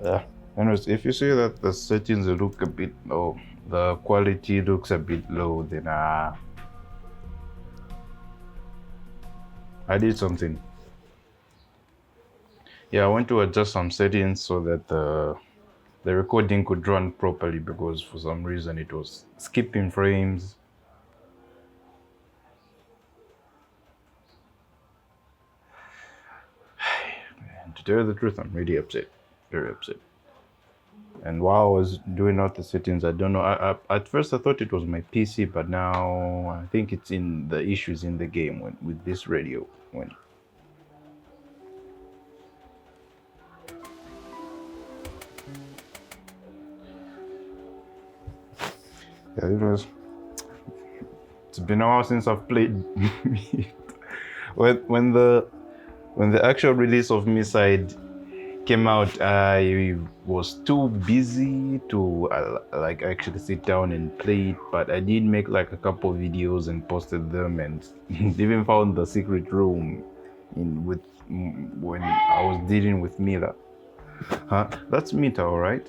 Uh, Anyways, if you see that the settings look a bit low, the quality looks a bit low, then I did something. Yeah, I want to adjust some settings so that the recording could run properly, because for some reason it was skipping frames. And to tell you the truth, I'm really upset, very upset. And while I was doing all the settings, I don't know. At first I thought it was my PC, but now I think it's in the issues in the game with this radio. Yeah, it's been a while since I've played. when the actual release of MiSide came out, I was too busy to like actually sit down and play it, but I did make like a couple of videos and posted them, and even found the secret room when I was dealing with Mita. Huh? That's Mita, all right?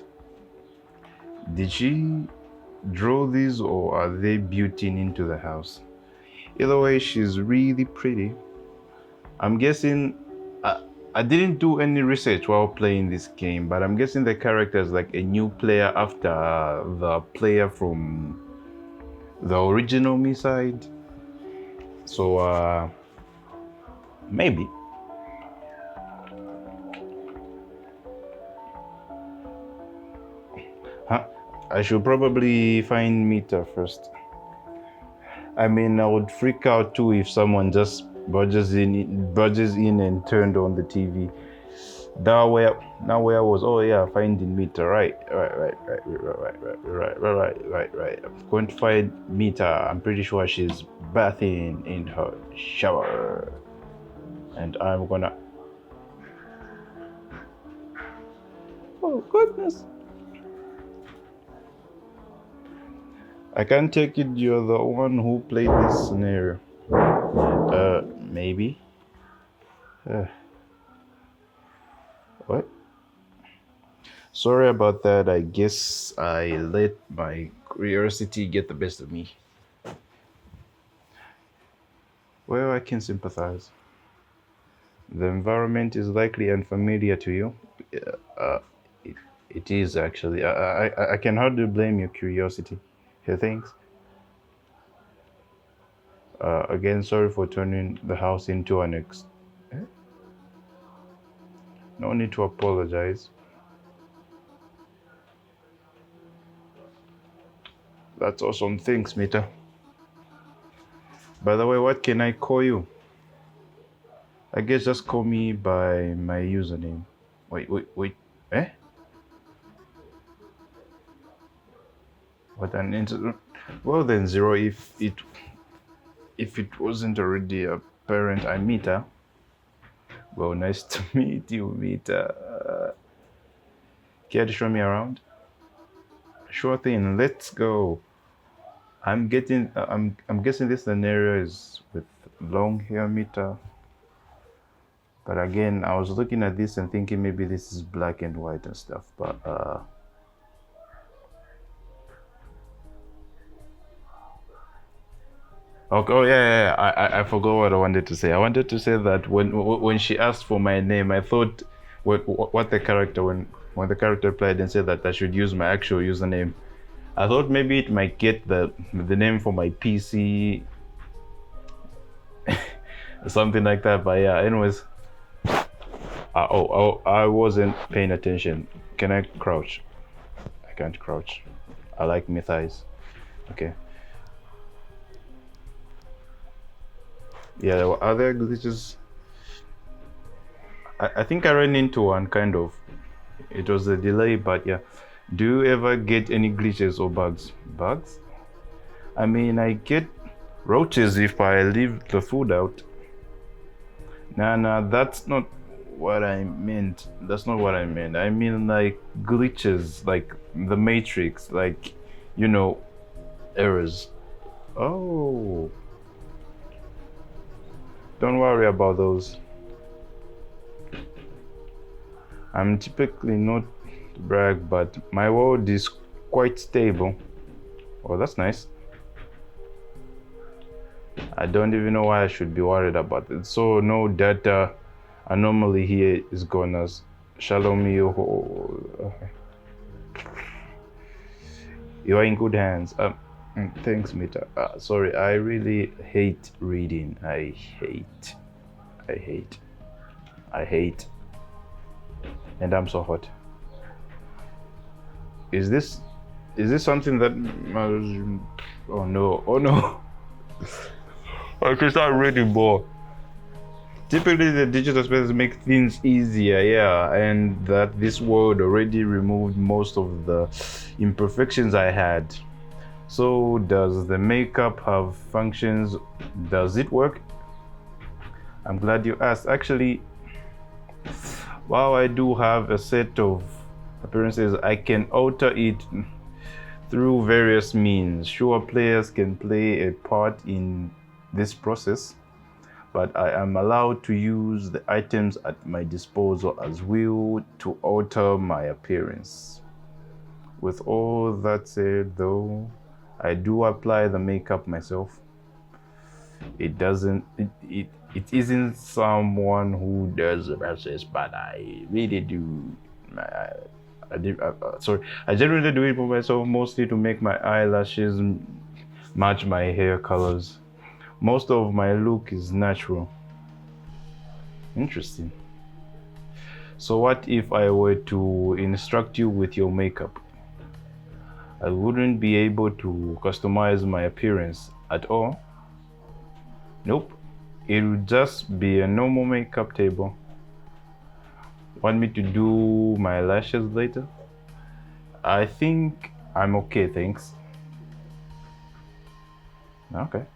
Did she draw these, or are they built into the house? Either way, she's really pretty. I'm guessing I didn't do any research while playing this game, but I'm guessing the character is like a new player after the player from the original MiSide. So maybe. Huh? I should probably find Mita first. I mean, I would freak out too if someone just barges in and turned on the TV. Now where I was, oh yeah, finding Mita, right. I'm going to find Mita. I'm pretty sure she's bathing in her shower, and I'm gonna. Oh goodness! I can't take it you're the one who played this scenario. Maybe. What? Sorry about that. I guess I let my curiosity get the best of me. Well, I can sympathize. The environment is likely unfamiliar to you. It is actually. I can hardly blame your curiosity. Here, thanks. Again, sorry for turning the house into an No need to apologize. That's awesome. Thanks, Mita. By the way, what can I call you? I guess just call me by my username. Wait. Eh? What an incident. Well then, Zero, if it wasn't already apparent, I'm Mita. Well, nice to meet you, Mita. Care to show me around? Sure thing. Let's go. I'm guessing this scenario is with long hair, Mita. But again, I was looking at this and thinking maybe this is black and white and stuff. But okay. Oh yeah. I forgot what I wanted to say. I wanted to say that when she asked for my name, I thought what the character when the character played and said that I should use my actual username, I thought maybe it might get the name for my PC, something like that. But yeah, anyways. I wasn't paying attention. Can I crouch? I can't crouch. I like my thighs. Okay. Yeah, are there glitches? I think I ran into one kind of. It was a delay, but yeah. Do you ever get any glitches or bugs? Bugs? I mean, I get roaches if I leave the food out. Nah, that's not what I meant. That's not what I meant. I mean like glitches, like the Matrix, like, errors. Oh, don't worry about those. I'm typically not to brag, but my world is quite stable. Oh, that's nice. I don't even know why I should be worried about it. So no data anomaly here is gonna shallow me. Okay. You are in good hands. Thanks, Mita. Sorry, I really hate reading. I hate. And I'm so hot. Is this something that? Oh no! I can start reading more. Typically, the digital spaces make things easier, yeah, and that this world already removed most of the imperfections I had. So, does the makeup have functions? Does it work? I'm glad you asked. Actually, while I do have a set of appearances, I can alter it through various means. Sure, players can play a part in this process, but I am allowed to use the items at my disposal as well to alter my appearance. With all that said, though, I do apply the makeup myself. It isn't someone who does the process, but I really do. I generally do it for myself, mostly to make my eyelashes match my hair colors. Most of my look is natural. Interesting. So what if I were to instruct you with your makeup? I wouldn't be able to customize my appearance at all. Nope. It would just be a normal makeup table. Want me to do my lashes later? I think I'm okay, thanks. Okay.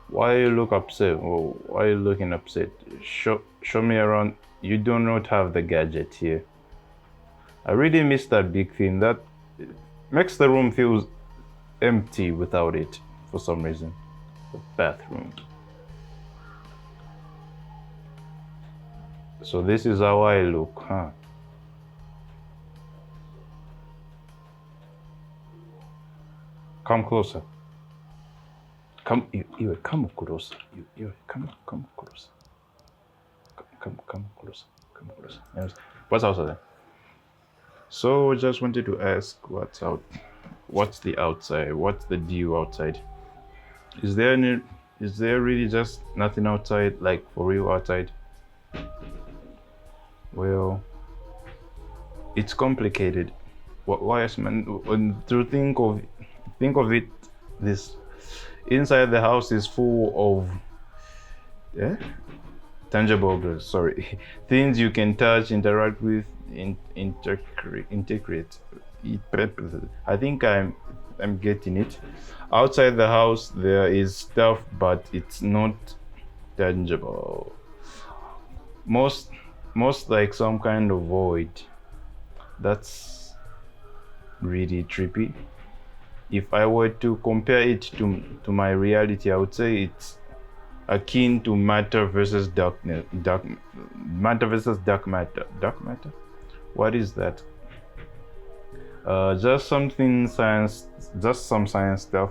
Why you look upset? Oh, why are you looking upset? Show me around. You do not have the gadget here. I really miss that big thing. That makes the room feel empty without it for some reason. The bathroom. So this is how I look, huh? Come closer. Come closer. Come closer. Come closer. Yes. What's outside? So just wanted to ask, what's out? What's the outside? What's the view outside? Is there really just nothing outside, like for real outside? Well, it's complicated. Why is man? To think of it, this inside the house is full of tangible objects. Sorry, things you can touch, interact with, integrate. I think I'm getting it. Outside the house there is stuff, but it's not tangible. Most like some kind of void. That's really trippy. If I were to compare it to my reality, I would say it's akin to matter versus darkness. Matter versus dark matter. Dark matter? What is that? Just some science stuff.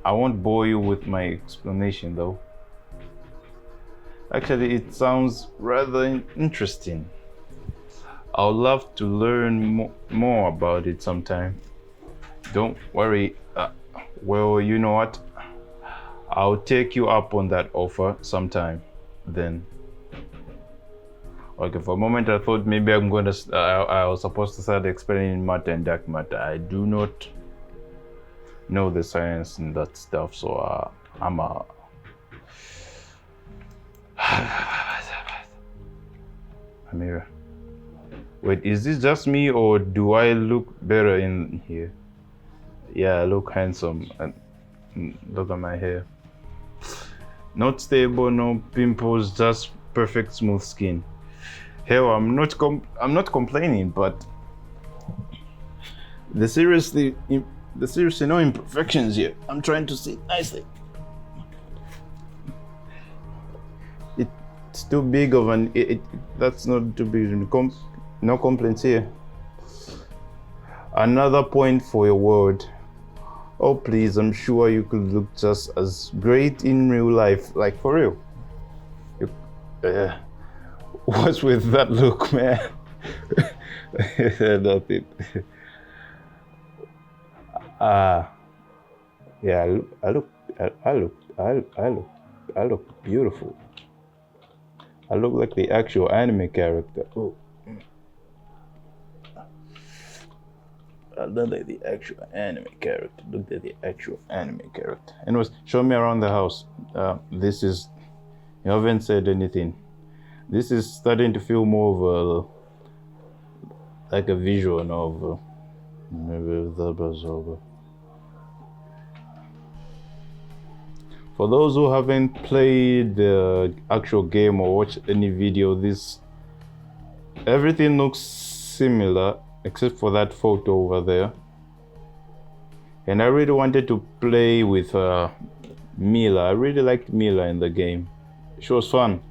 I won't bore you with my explanation though. Actually, it sounds rather interesting. I would love to learn more about it sometime. Don't worry. Well, you know what? I'll take you up on that offer sometime then. Okay, for a moment I thought maybe I was supposed to start explaining matter and dark matter. I do not know the science and that stuff, so I'm a... Amira. Wait, is this just me or do I look better in here? Yeah, I look handsome. And look at my hair. Not stable, no pimples, just perfect smooth skin. Hell, I'm not complaining, but the seriously no imperfections here. I'm trying to sit nicely. It's too big of an. That's not too big. No complaints here. Another point for your world. Oh please, I'm sure you could look just as great in real life, like for real. What's with that look, man? Nothing. Yeah, I look beautiful. I look like the actual anime character. Oh. I look like the actual anime character. Look at the actual anime character. Anyways, show me around the house. This is. You haven't said anything. This is starting to feel more of like a visual novel. Maybe that was over. For those who haven't played the actual game or watched any video, everything looks similar except for that photo over there. And I really wanted to play with Mila. I really liked Mila in the game. She was fun.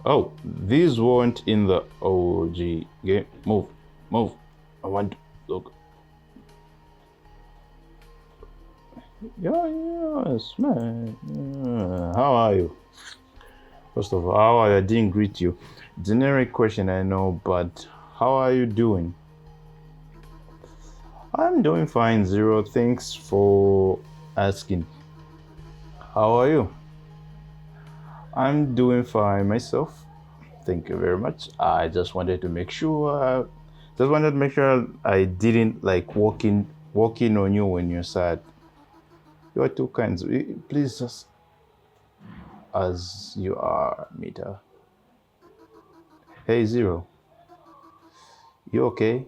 Oh, these weren't in the OG game. Move. I want to look. Yes, man. How are you? First of all, how are you? I didn't greet you. Generic question, I know, but how are you doing? I'm doing fine, Zero. Thanks for asking. How are you? I'm doing fine myself. Thank you very much. I just wanted to make sure. I didn't like walking on you when you're sad. You are two kinds. Please just as you are, Mita. Hey, Zero. You okay?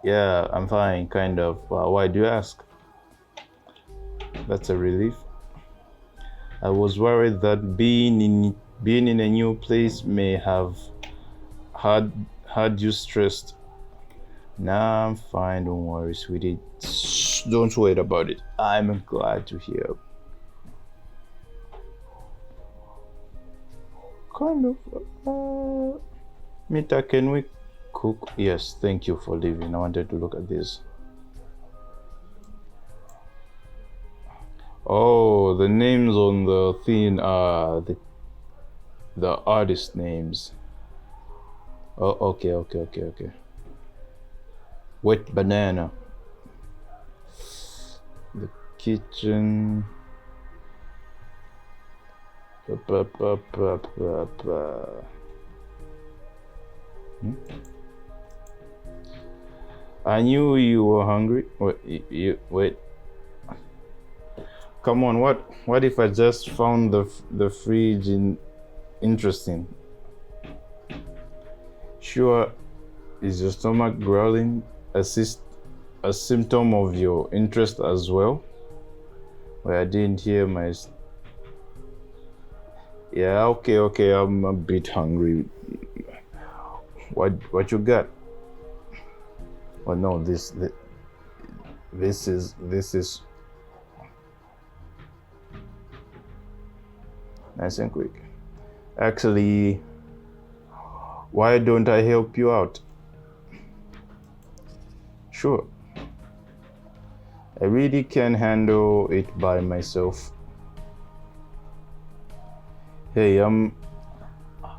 Yeah, I'm fine, kind of. Why do you ask? That's a relief. I was worried that being in a new place may have had you stressed. Nah, I'm fine. Don't worry, sweetie. Don't worry about it. I'm glad to hear. Kind of. Mita, can we cook? Yes, thank you for leaving. I wanted to look at this. Oh, the names on the thing are the artist names. Oh, okay. Wet banana. The kitchen. I knew you were hungry. Wait. Come on, what if I just found the fridge interesting? Sure, is your stomach growling a symptom of your interest as well? Well, I didn't hear my. Yeah, okay. I'm a bit hungry. What you got? Oh no, this is nice and quick. Actually, why don't I help you out? Sure. I really can handle it by myself. Hey, I'm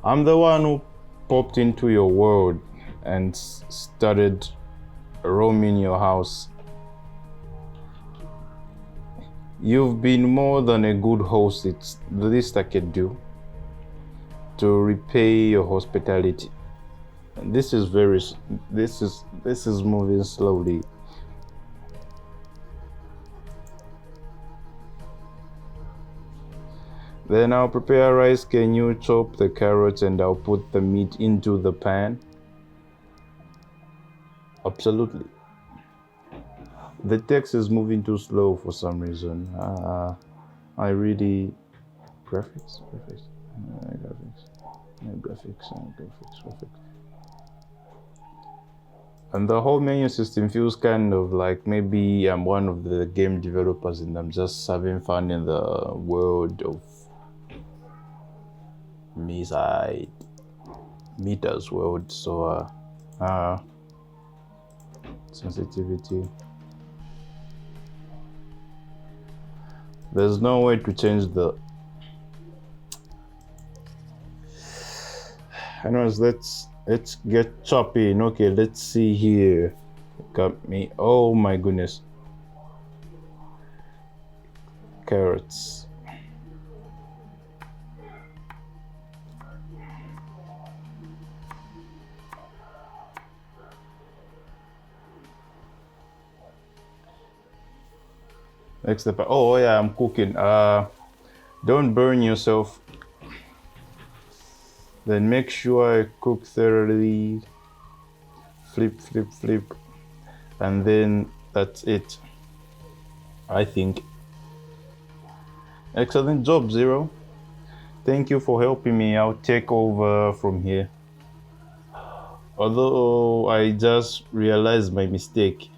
the one who popped into your world and started roaming your house. You've been more than a good host. It's the least I can do to repay your hospitality. This is moving slowly. Then I'll prepare rice. Can you chop the carrots and I'll put the meat into the pan? Absolutely. The text is moving too slow for some reason. I really graphics. Graphics. And the whole menu system feels kind of like maybe I'm one of the game developers and I'm just having fun in the world of Mita's world. So sensitivity. There's no way to change the. Anyways, let's get chopping. Okay, let's see here. Got me. Oh my goodness. Carrots. Next step. Oh yeah, I'm cooking. Don't burn yourself. Then make sure I cook thoroughly. Flip, flip, flip. And then that's it. I think. Excellent job, Zero. Thank you for helping me. I'll take over from here. Although I just realized my mistake.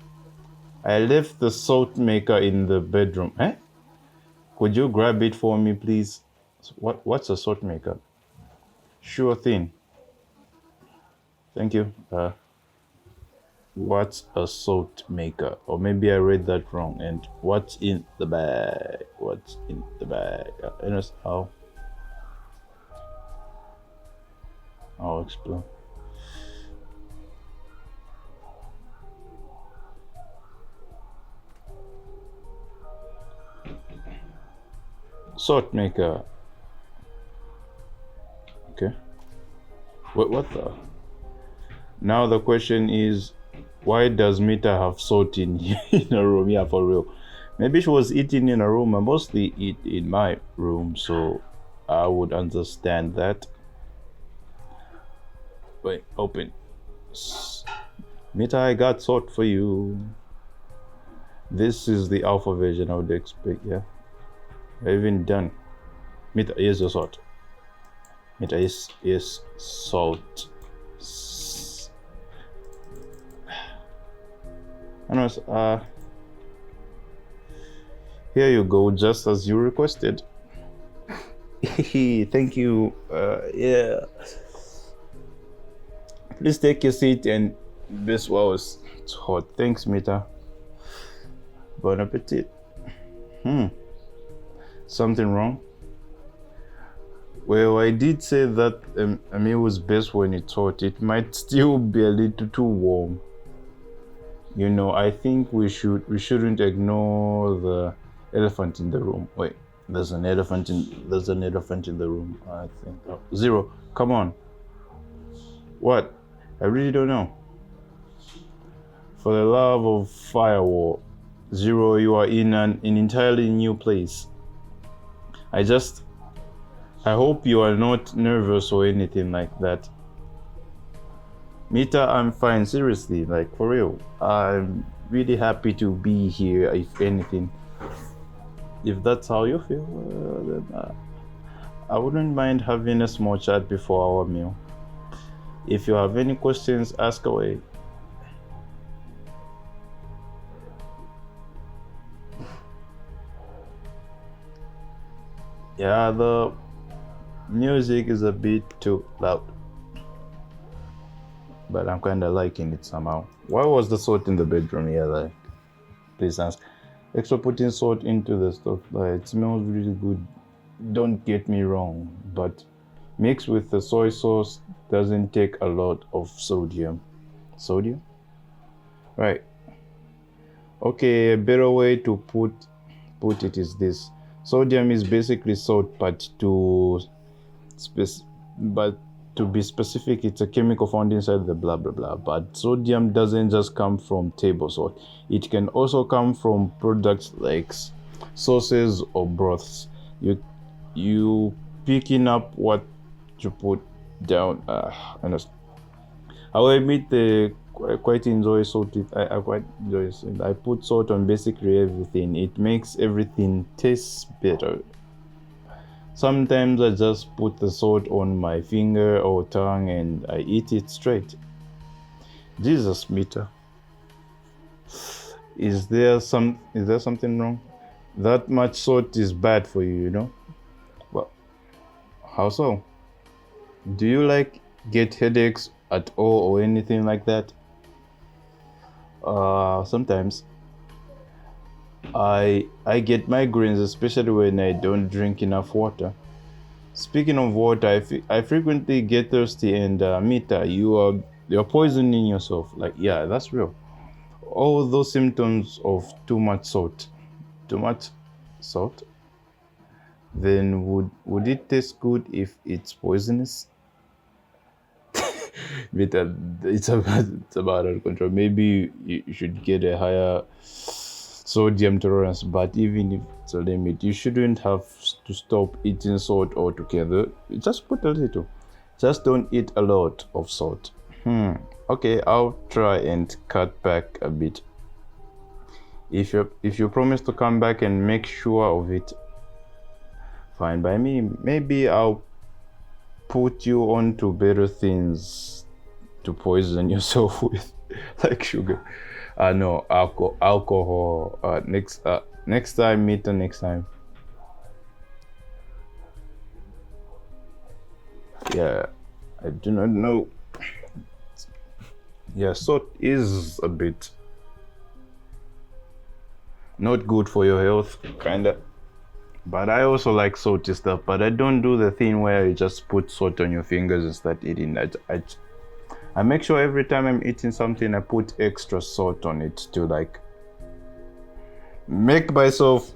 I left the salt maker in the bedroom. Eh? Could you grab it for me, please? What's a salt maker? Sure thing. Thank you. What's a salt maker? Or maybe I read that wrong. And what's in the bag? What's in the bag? How? I'll explain. Salt maker. Okay. What the? Now the question is, why does Mita have salt in a room? Yeah, for real. Maybe she was eating in a room. I mostly eat in my room, so I would understand that. Wait, open. Mita, I got salt for you. This is the alpha version I would expect, yeah. I even done. Mita, here's your salt. Mita is salt. Anyways, here you go, just as you requested. Thank you. Yeah. Please take your seat and this was hot. Thanks, Mita. Bon appetit. Something wrong? Well, I did say that a meal was best when it's hot. It might still be a little too warm. You know, I think we shouldn't ignore the elephant in the room. Wait, there's an elephant in the room. I think. Oh, Zero, come on. What? I really don't know. For the love of firewall, Zero, you are in an entirely new place. I hope you are not nervous or anything like that. Mita, I'm fine, seriously, like for real. I'm really happy to be here, if anything. If that's how you feel, then I wouldn't mind having a small chat before our meal. If you have any questions, ask away. Yeah, the music is a bit too loud, but I'm kind of liking it somehow. Why was the salt in the bedroom? Yeah, like, please ask. Extra putting salt into the stuff, like, it smells really good. Don't get me wrong, but mixed with the soy sauce doesn't take a lot of sodium. Sodium? Right. Okay, a better way to put it is this. Sodium is basically salt, but to be specific, it's a chemical found inside the blah blah blah. But sodium doesn't just come from table salt. It can also come from products like sauces or broths. You picking up what you put down. I will admit I quite enjoy salt. I quite enjoy it. I put salt on basically everything. It makes everything taste better. Sometimes I just put the salt on my finger or tongue and I eat it straight. Jesus, Mita. Is there something wrong? That much salt is bad for you, you know? Well, how so? Do you like get headaches at all or anything like that? Sometimes I get migraines, especially when I don't drink enough water. Speaking of water, I frequently get thirsty, and Mita, you're poisoning yourself. Like, yeah, that's real. All those symptoms of too much salt. Too much salt? Then would it taste good if it's poisonous? Mita, it's about out of control. Maybe you should get a higher sodium tolerance, but even if it's a limit, you shouldn't have to stop eating salt altogether. Just put a little. Just don't eat a lot of salt. Okay, I'll try and cut back a bit. If you promise to come back and make sure of it, fine by me. Maybe I'll put you on to better things to poison yourself with, like sugar. No, alcohol. Next time, Mita, next time. Yeah, I do not know. Yeah, salt is a bit not good for your health, kinda. But I also like salty stuff, but I don't do the thing where you just put salt on your fingers and start eating. I make sure every time I'm eating something, I put extra salt on it to like make myself,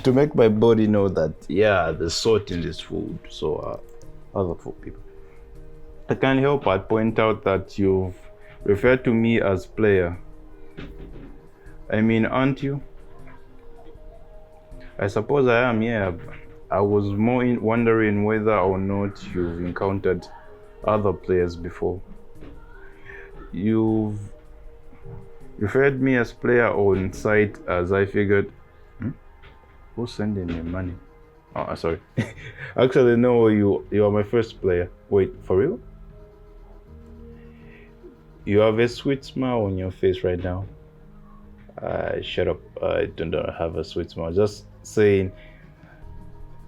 to make my body know that, yeah, there's salt in this food. So, other food people. I can't help but point out that you've referred to me as player. I mean, aren't you? I suppose I am, yeah. I was more wondering whether or not you've encountered other players before. You've referred me as player on site, as I figured. Who's sending me money? Oh, sorry. Actually, no, you are my first player. Wait, for real? You have a sweet smile on your face right now. Shut up. I don't have a sweet smile. Just saying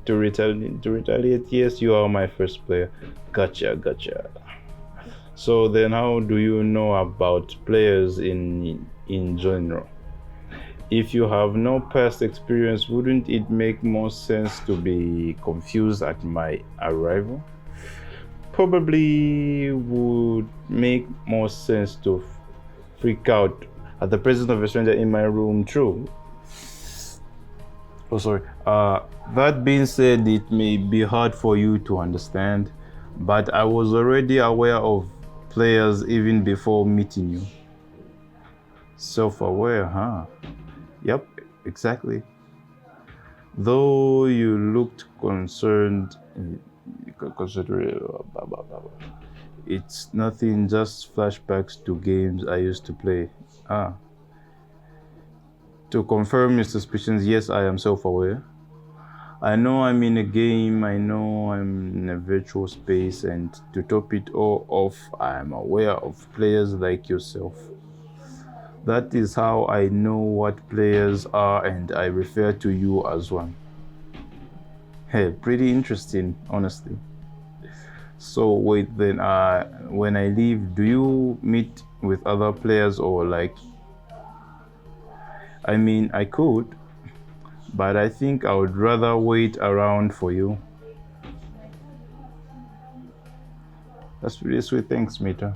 to retaliate. Yes, you are my first player. Gotcha. So then, how do you know about players in general? If you have no past experience, wouldn't it make more sense to be confused at my arrival? Probably would make more sense to freak out at the presence of a stranger in my room. True. Oh, sorry. That being said, it may be hard for you to understand, but I was already aware of players even before meeting you. Self-aware, huh? Yep, exactly. Though you looked concerned, it's nothing, just flashbacks to games I used to play. To confirm your suspicions, yes, I am self-aware. I know I'm in a game, I know I'm in a virtual space, and to top it all off, I am aware of players like yourself. That is how I know what players are, and I refer to you as one. Hey, pretty interesting, honestly. So wait, then, when I leave, do you meet with other players or like? I mean, I could, but I think I would rather wait around for you. That's really sweet. Thanks, Mita.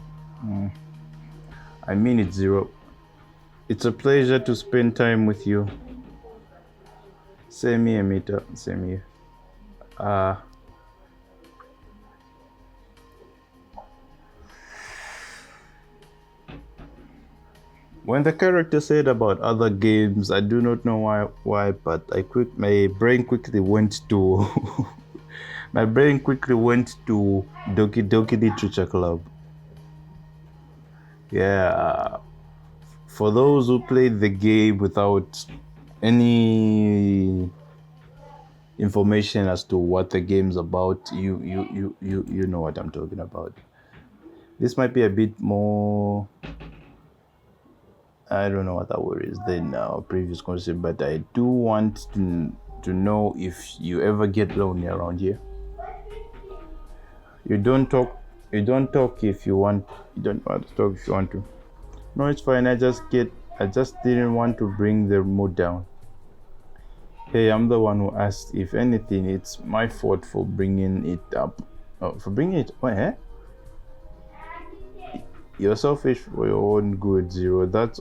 I mean it, Zero. It's a pleasure to spend time with you. Same here, Mita. Same here. When the character said about other games, I do not know why, but my brain quickly went to Doki Doki Literature Club. Yeah, for those who played the game without any information as to what the game's about, you know what I'm talking about. This might be a bit more, I don't know what that word is, than our previous concept, but I do want to know if you ever get lonely around here. You don't talk if you want. You don't want to talk if you want to. No, it's fine. I just didn't want to bring the mood down. Hey, I'm the one who asked. If anything, it's my fault for bringing it up. For bringing it. What? Eh? You're selfish for your own good, Zero. That's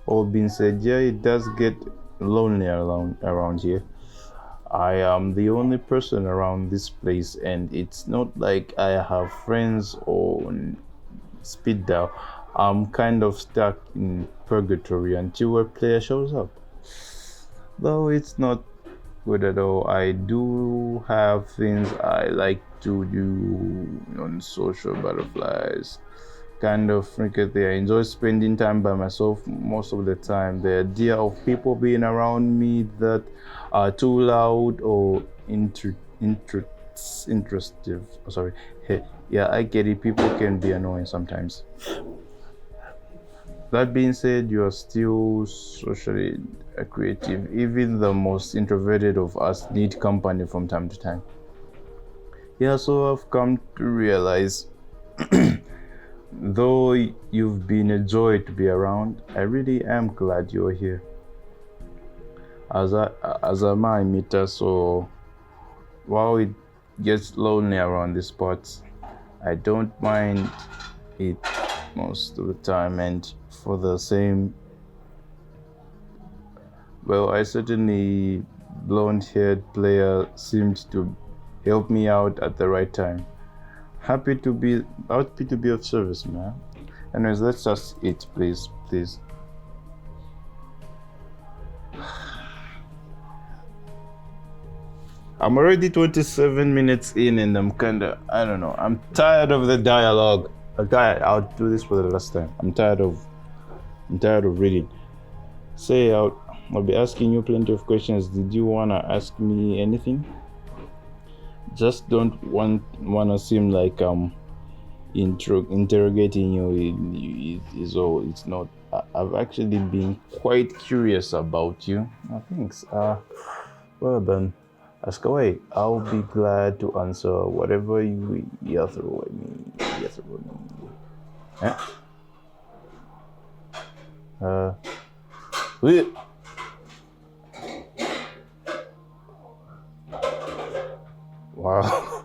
all being said. Yeah, it does get lonely around here. I am the only person around this place, and it's not like I have friends on speed dial. I'm kind of stuck in purgatory until a player shows up. Though it's not good at all. I do have things I like to do on social butterflies. Kind of frequently. I enjoy spending time by myself most of the time. The idea of people being around me that are too loud or interestive. Oh, sorry. Hey, yeah, I get it. People can be annoying sometimes. That being said, you are still socially creative. Even the most introverted of us need company from time to time. Yeah, so I've come to realize though you've been a joy to be around, I really am glad you're here. As am I, Mita, so while it gets lonely around these spots, I don't mind it most of the time, and for the same, well, I certainly blonde-haired player seemed to help me out at the right time. Happy to be of service, man. Anyways, let's just eat, please. I'm already 27 minutes in, and I'm I don't know. I'm tired of the dialogue. Okay, I'll do this for the last time. I'm tired of reading. I'll be asking you plenty of questions. Did you wanna ask me anything? Just don't wanna seem like I'm interrogating you. It's not. I've actually been quite curious about you. Oh, thanks. Well then, ask away. I'll be glad to answer whatever you throw at me. Wait. Wow.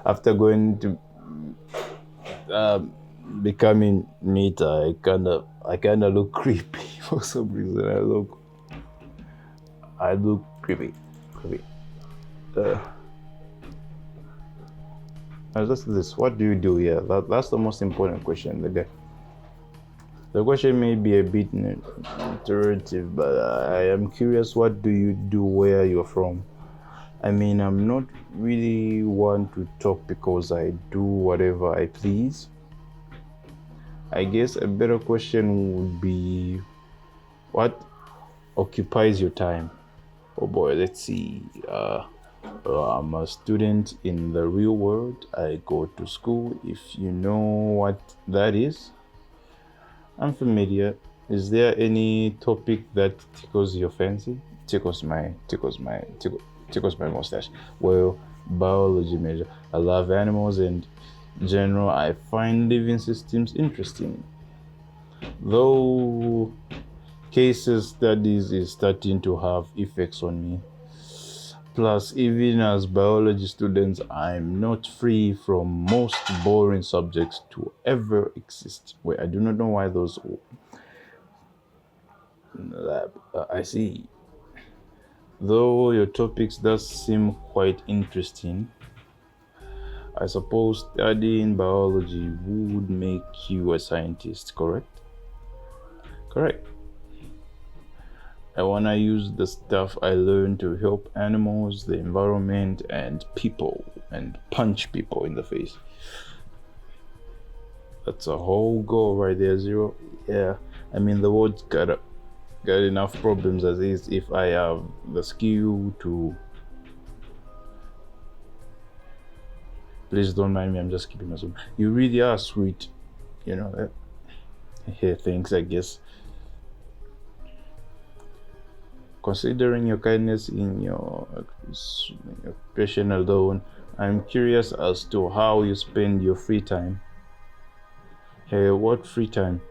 After going to becoming Mita, I kinda look creepy for some reason. I look creepy. Just this. What do you do here? That's the most important question. The question may be a bit iterative, but I am curious. What do you do where you're from? I mean, I'm not really one to talk because I do whatever I please. I guess a better question would be, what occupies your time? Oh boy, let's see. I'm a student in the real world. I go to school, if you know what that is. I'm familiar. Is there any topic that tickles your fancy? Tickles my mustache. Well, biology major. I love animals, and in general, I find living systems interesting. Though cases studies is starting to have effects on me. Plus, even as biology students, I'm not free from most boring subjects to ever exist. Wait, I do not know why those in the lab. I see. Though your topics does seem quite interesting, I suppose studying biology would make you a scientist, correct? Correct. I wanna use the stuff I learned to help animals, the environment, and people, and punch people in the face. That's a whole goal right there, Zero. Yeah, I mean the world's got enough problems as is. If I have the skill to Please don't mind me. I'm just keeping myself. You really are sweet. You know. Hey, thanks, I guess. Considering your kindness in your occupation alone, I'm curious as to how you spend your free time. Hey, what free time?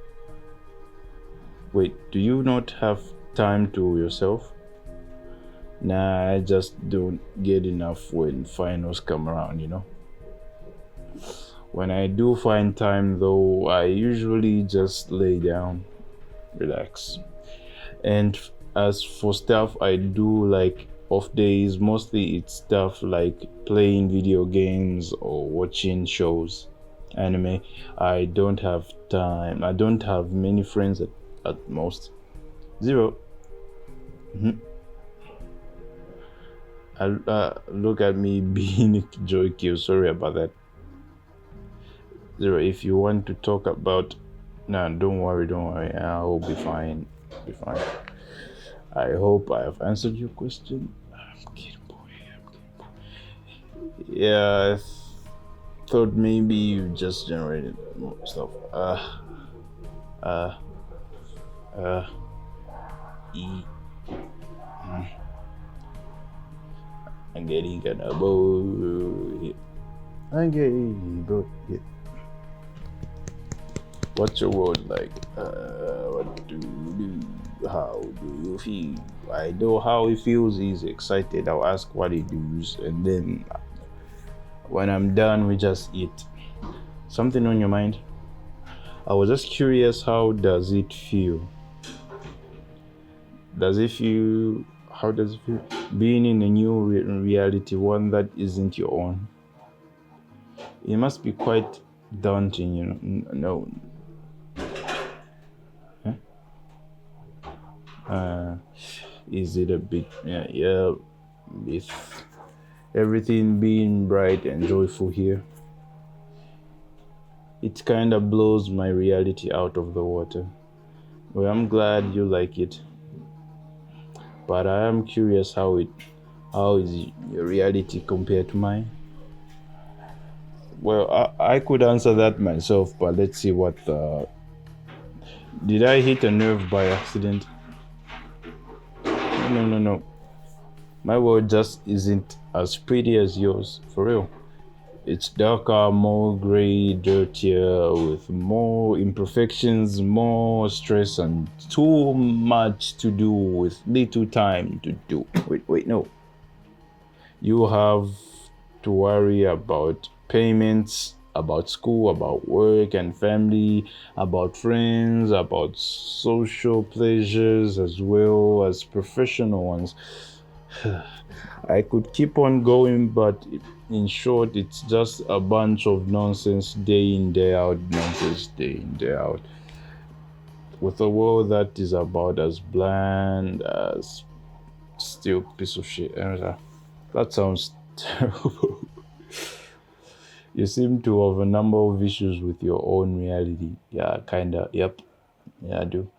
Wait, do you not have time to yourself? Nah, I just don't get enough when finals come around, you know? When I do find time though, I usually just lay down, relax. And as for stuff I do like off days, mostly it's stuff like playing video games or watching shows, anime. I don't have time. I don't have many friends at most. Zero. Look at me being a joy kill. Sorry about that. Zero, if you want to talk about, nah, don't worry. I will be fine. I hope I have answered your question. I'm kidding, boy. Yeah, I thought maybe you just generated more stuff. I'm getting kinda bored. What's your word like? What do you do? How do you feel? I know how he feels. He's excited. I'll ask what he does, and then when I'm done, we just eat. Something on your mind? I was just curious. How does it feel? How does it feel being in a new reality, one that isn't your own? It must be quite daunting, you know. No. Is it a bit? Yeah. With everything being bright and joyful here, it kind of blows my reality out of the water. Well, I'm glad you like it, but I am curious how is your reality compared to mine? Well, I could answer that myself, but let's see what did I hit a nerve by accident? No. My world just isn't as pretty as yours, for real. It's darker, more gray, dirtier, with more imperfections, more stress, and too much to do with little time to do. Wait, no. You have to worry about payments, about school, about work and family, about friends, about social pleasures as well as professional ones. I could keep on going, but in short, it's just a bunch of nonsense day in, day out, with a world that is about as bland as still piece of shit. That sounds terrible. You seem to have a number of issues with your own reality. Yeah, kinda. Yep. Yeah, I do.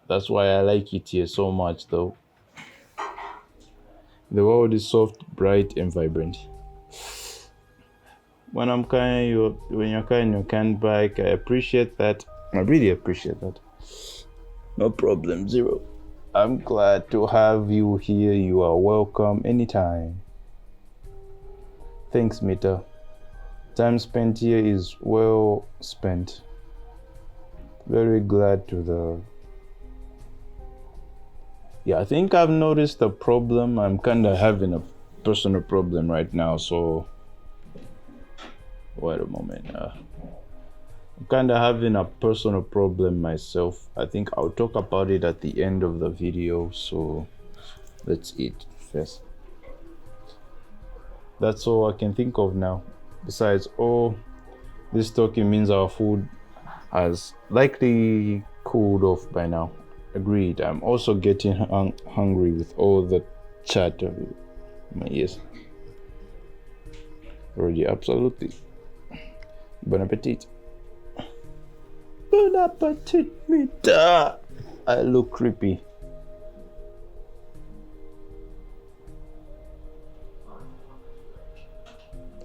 That's why I like it here so much, though. The world is soft, bright, and vibrant. When you're kind, you can bike. I appreciate that. I really appreciate that. No problem, Zero. I'm glad to have you here. You are welcome anytime. Thanks, Mita. Time spent here is well spent. Very glad to I think I've noticed a problem. I'm kind of having a personal problem right now, so wait a moment. I'm kind of having a personal problem myself. I think I'll talk about it at the end of the video, so let's eat first. That's all I can think of now. Besides, this talking means our food has likely cooled off by now. Agreed. I'm also getting hungry with all the chat of my ears. Already, absolutely. Bon appetit. Bon appetit, Mita. I look creepy.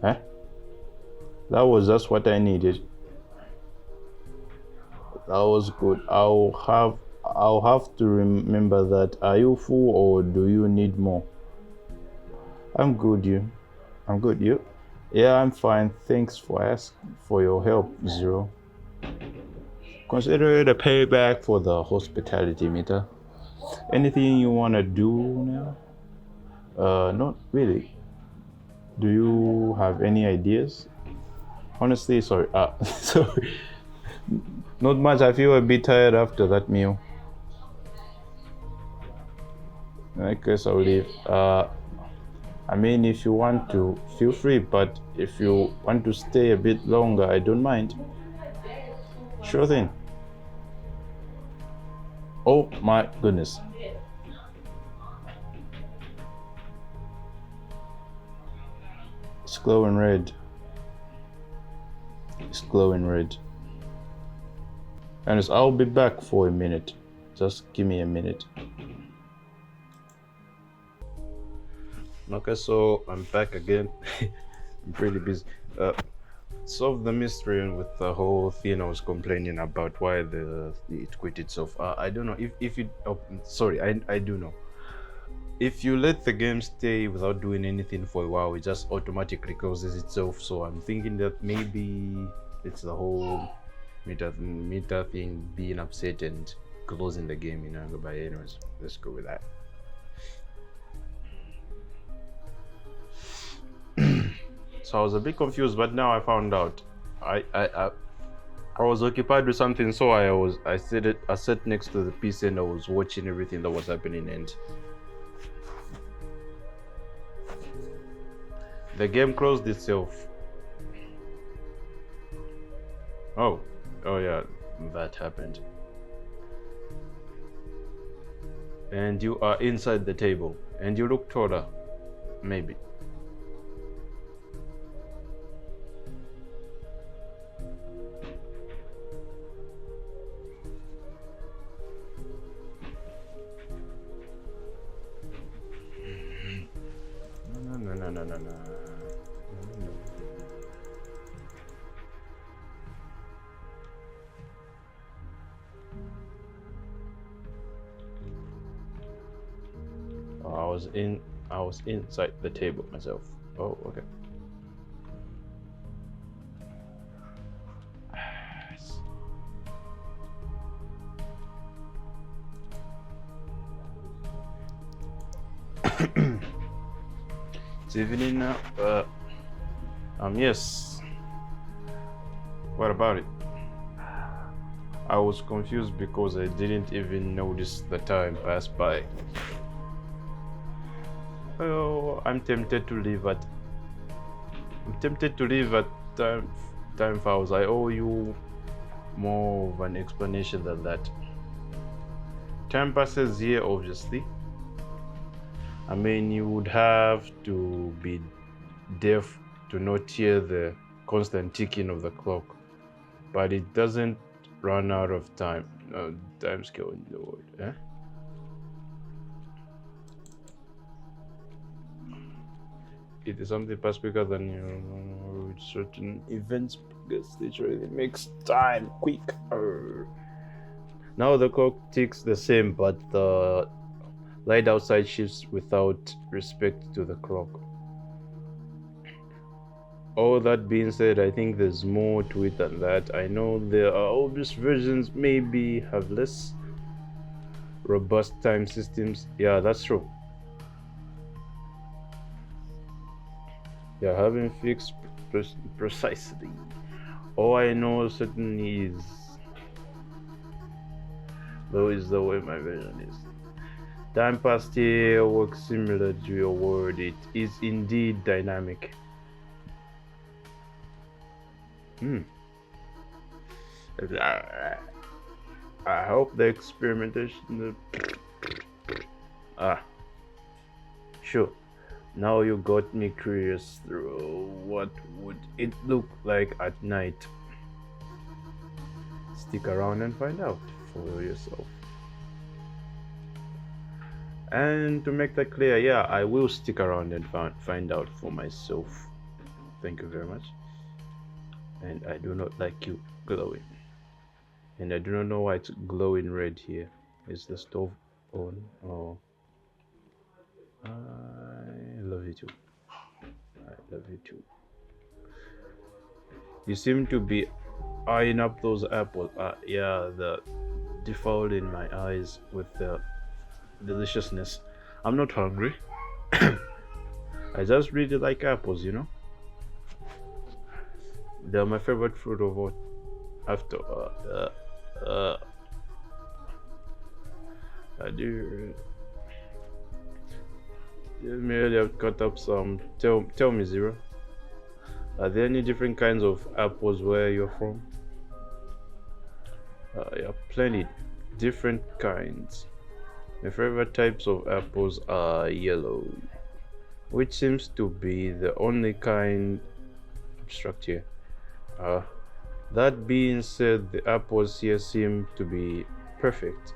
Huh? That was just what I needed. That was good. I'll have to remember that. Are you full or do you need more? I'm good, you. I'm good, you. Yeah, I'm fine. Thanks for your help, Zero. Consider it a payback for the hospitality, Mita. Anything you wanna do now? Not really. Do you have any ideas? Honestly, sorry. Sorry. Not much. I feel a bit tired after that meal. I guess I'll leave. I mean, if you want to, feel free. But if you want to stay a bit longer, I don't mind. Sure thing. Oh my goodness. It's glowing red. It's glowing red. And I'll be back for a minute. Just give me a minute. Okay, so I'm back again. I'm pretty busy. Solve the mystery with the whole thing I was complaining about why it quit itself. I don't know if it. Oh, sorry, I do know. If you let the game stay without doing anything for a while, it just automatically closes itself. So I'm thinking that maybe it's the whole Mita thing being upset and closing the game, But anyways, let's go with that. So I was a bit confused, but now I found out. I was occupied with something, so I sat next to the PC and I was watching everything that was happening, and the game closed itself. Oh yeah, that happened. And you are inside the table, and you look taller, maybe. No. I was inside the table myself. Oh, okay. It's evening now. Yes. What about it? I was confused because I didn't even notice the time pass by. Oh, I'm tempted to leave at time files. I owe you more of an explanation than that. Time passes here, obviously. I mean, you would have to be deaf to not hear the constant ticking of the clock, but it doesn't run out of time. Time scale in the word, eh? It is something past quicker than certain events because literally makes time quicker. Now the clock ticks the same, but the light outside shifts without respect to the clock. All that being said, I think there's more to it than that. I know there are obvious versions maybe have less robust time systems. Yeah, that's true. Yeah, haven't fixed precisely. All I know certainly is though is the way my version is. Time past here works similar to your word. It is indeed dynamic. I hope the experimentation. Sure. Now you got me curious through what would it look like at night. Stick around and find out for yourself. And to make that clear, yeah, I will stick around and find out for myself. Thank you very much. and I do not like you glowing. And I do not know why it's glowing red here. Is the stove on? Oh, I love you too. I love you too. You seem to be eyeing up those apples. Yeah, the default in my eyes with the deliciousness. I'm not hungry. I just really like apples, you know. They're my favorite fruit of all. After I do. Maybe I've cut up some. Tell me, Zero. Are there any different kinds of apples where you're from? Yeah, plenty different kinds. My favorite types of apples are yellow, which seems to be the only kind abstract here. That being said, the apples here seem to be perfect.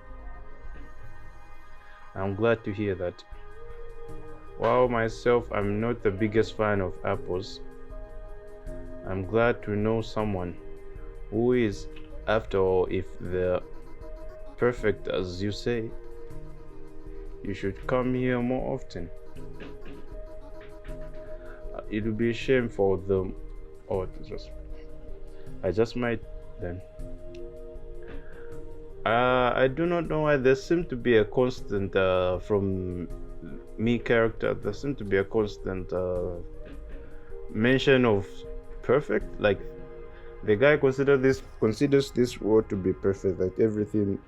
I'm glad to hear that. While myself, I'm not the biggest fan of apples, I'm glad to know someone who is. After all, if they're perfect as you say, you should come here more often. It would be a shame for them. Oh, I just might then. I do not know why there seemed to be a constant from me character. There seemed to be a constant mention of perfect. Like the guy considers this world to be perfect. Like everything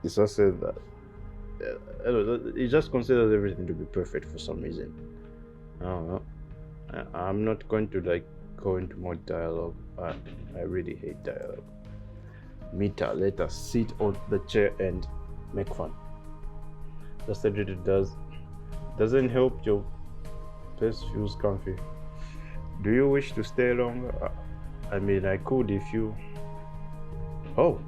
is just said that. He just considers everything to be perfect for some reason. I don't know. I'm not going to like go into more dialogue. I really hate dialogue. Mita, let us sit on the chair and make fun. Just that it doesn't help your place feels comfy. Do you wish to stay longer? I mean, I could if you. Oh.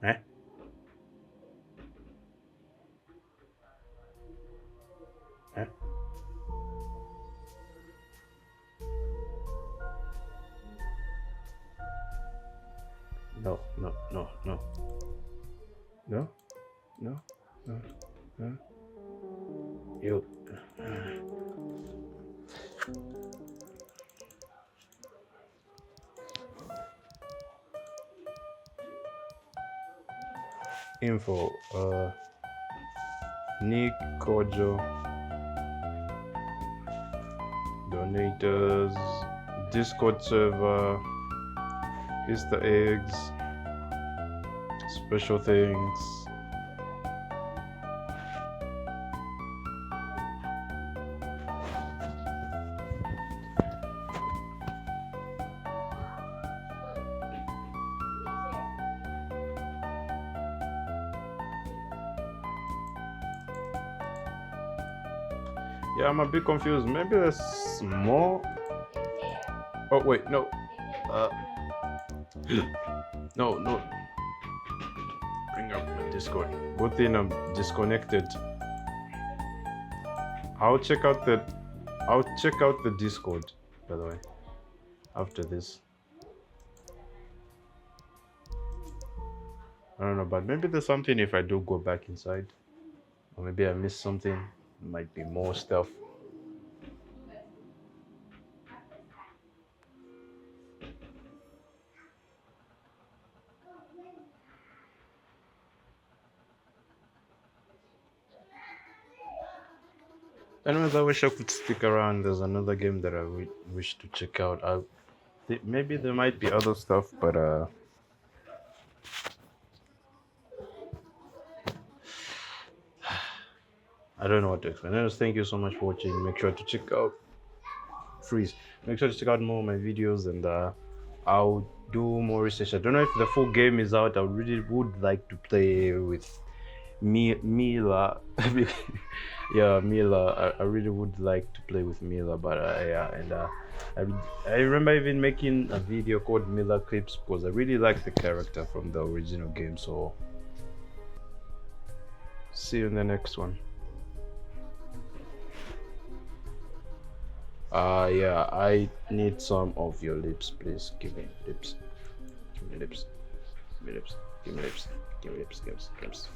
Eh? Eh? No. You. Info. Nick Kojo. Donators. Discord server. Easter eggs. Special things. Yeah, I'm a bit confused. Maybe there's more. Oh wait, no. No. Bring up my Discord. Good thing I'm disconnected. I'll check out the Discord, by the way, after this. I don't know, but maybe there's something if I do go back inside. Or maybe I missed something. Might be more stuff. Anyways, I wish I could stick around. There's another game that I wish to check out. Maybe there might be other stuff, but I don't know what to explain. Anyways, thank you so much for watching. Make sure to check out Make sure to check out more of my videos, and I'll do more research. I don't know if the full game is out. I really would like to play with Mila. Yeah, Mila. I really would like to play with Mila, but yeah, and I remember even making a video called Mila Clips because I really like the character from the original game. So see you in the next one. Yeah, I need some of your lips, please. Give me lips. Give me lips. Give me lips. Give me lips. Give me lips. Give me lips.